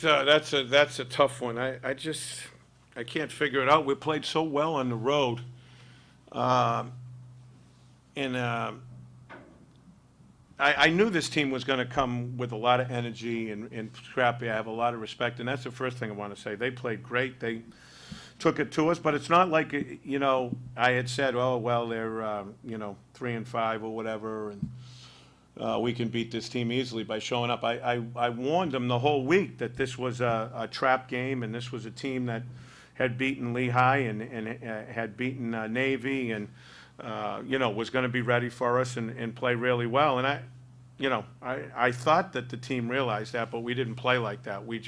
that's a tough one. I can't figure it out. We played so well on the road, um, and I knew this team was going to come with a lot of energy and scrappy. I have a lot of respect, and that's the first thing I want to say. They played great. They took it to us, but it's not like I had said, oh well, they're 3-5 or whatever, and we can beat this team easily by showing up. I warned them the whole week that this was a trap game, and this was a team that had beaten Lehigh and had beaten Navy, and was going to be ready for us and play really well. And I thought that the team realized that, but we didn't play like that. We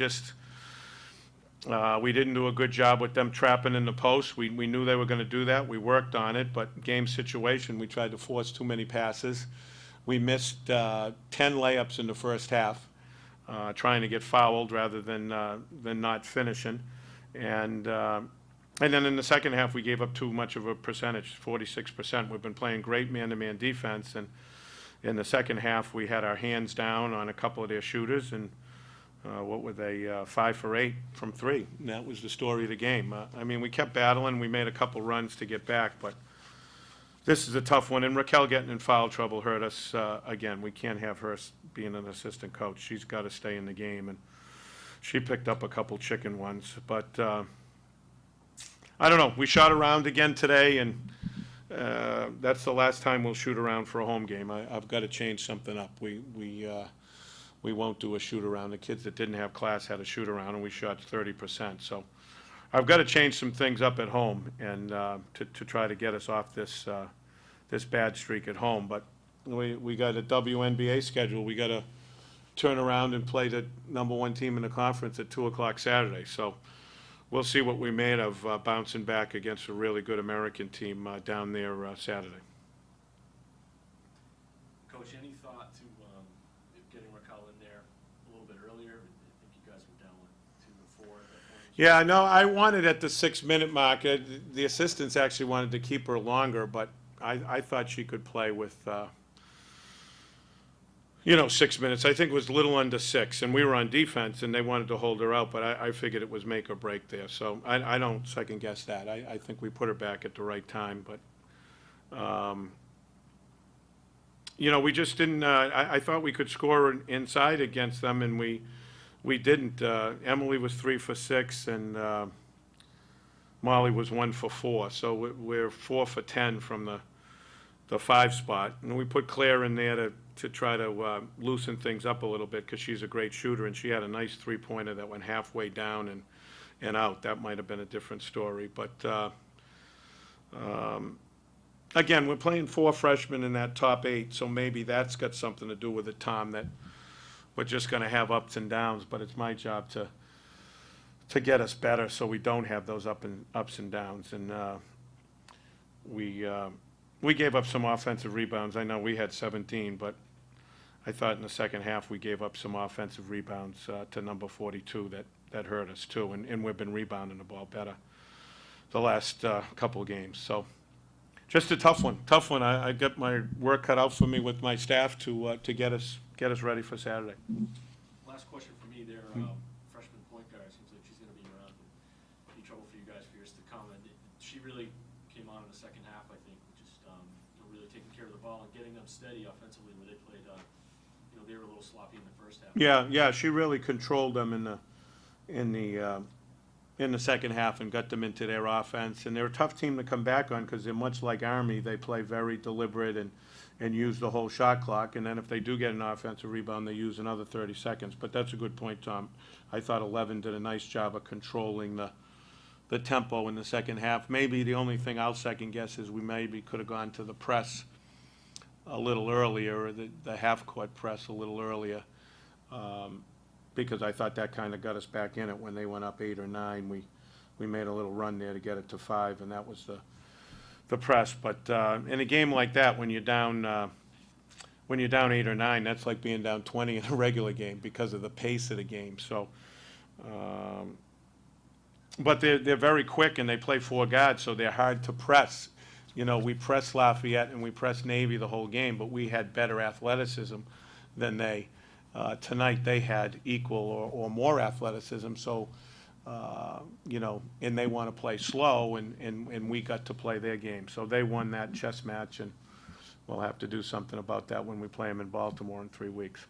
didn't do a good job with them trapping in the post. We knew they were going to do that. We worked on it, but game situation, we tried to force too many passes. We missed 10 layups in the first half, trying to get fouled rather than not finishing. And then in the second half, we gave up too much of a percentage, 46%. We've been playing great man-to-man defense, and in the second half, we had our hands down on a couple of their shooters, and what were they, 5 for 8 from 3. And that was the story of the game. We kept battling. We made a couple runs to get back, but this is a tough one. And Raquel getting in foul trouble hurt us again. We can't have her being an assistant coach. She's got to stay in the game, and she picked up a couple chicken ones. But I don't know. We shot around again today, and that's the last time we'll shoot around for a home game. I've got to change something up. We won't do a shoot around. The kids that didn't have class had a shoot around, and we shot 30%. So I've got to change some things up at home and to try to get us off this bad streak at home. But we got a WNBA schedule. We got to turn around and play the #1 team in the conference at 2:00 Saturday. So we'll see what we made of bouncing back against a really good American team down there Saturday. Coach, any thought to getting Raquel in there a little bit earlier? I think you guys were down 2 or 4 at that point. Yeah, no, I wanted at the 6-minute mark. The assistants actually wanted to keep her longer, but I thought she could play with 6 minutes. I think it was a little under 6, and we were on defense, and they wanted to hold her out, but I figured it was make or break there. So I don't second guess that. I think we put her back at the right time, but we just didn't. I thought we could score inside against them, and we didn't. Emily was 3 for 6, and Molly was 1 for 4. So we're 4 for 10 from the 5 spot, and we put Claire in there to try to loosen things up a little bit, because she's a great shooter, and she had a nice 3-pointer that went halfway down and out. That might have been a different story, but again, we're playing 4 freshmen in that top 8, so maybe that's got something to do with it, Tom, that we're just going to have ups and downs, but it's my job to get us better so we don't have those ups and downs. And we gave up some offensive rebounds. I know we had 17, but I thought in the second half we gave up some offensive rebounds to number 42 that hurt us too, and we've been rebounding the ball better the last couple of games. So just a tough one. I got my work cut out for me with my staff to get us ready for Saturday. Last question for me there. Freshman point guard, seems like she's going to be around. Any trouble for you guys for years to come? And she really came on in the second half, I think, just really taking care of the ball and getting them steady offensively where they played. They were a little sloppy in the first half. Yeah, she really controlled them in the second half and got them into their offense. And they're a tough team to come back on, because they're much like Army. They play very deliberate and use the whole shot clock. And then if they do get an offensive rebound, they use another 30 seconds. But that's a good point, Tom. I thought 11 did a nice job of controlling the tempo in the second half. Maybe the only thing I'll second guess is we maybe could have gone to the press a little earlier, or the half-court press a little earlier, because I thought that kind of got us back in it when they went up 8 or 9. We made a little run there to get it to 5, and that was the press. But in a game like that, when you're down 8 or 9, that's like being down 20 in a regular game because of the pace of the game. So, but they're very quick, and they play 4 guards, so they're hard to press. We pressed Lafayette and we pressed Navy the whole game, but we had better athleticism than they. Tonight, they had equal or more athleticism, so, you know, and they want to play slow, and we got to play their game. So they won that chess match, and we'll have to do something about that when we play them in Baltimore in 3 weeks.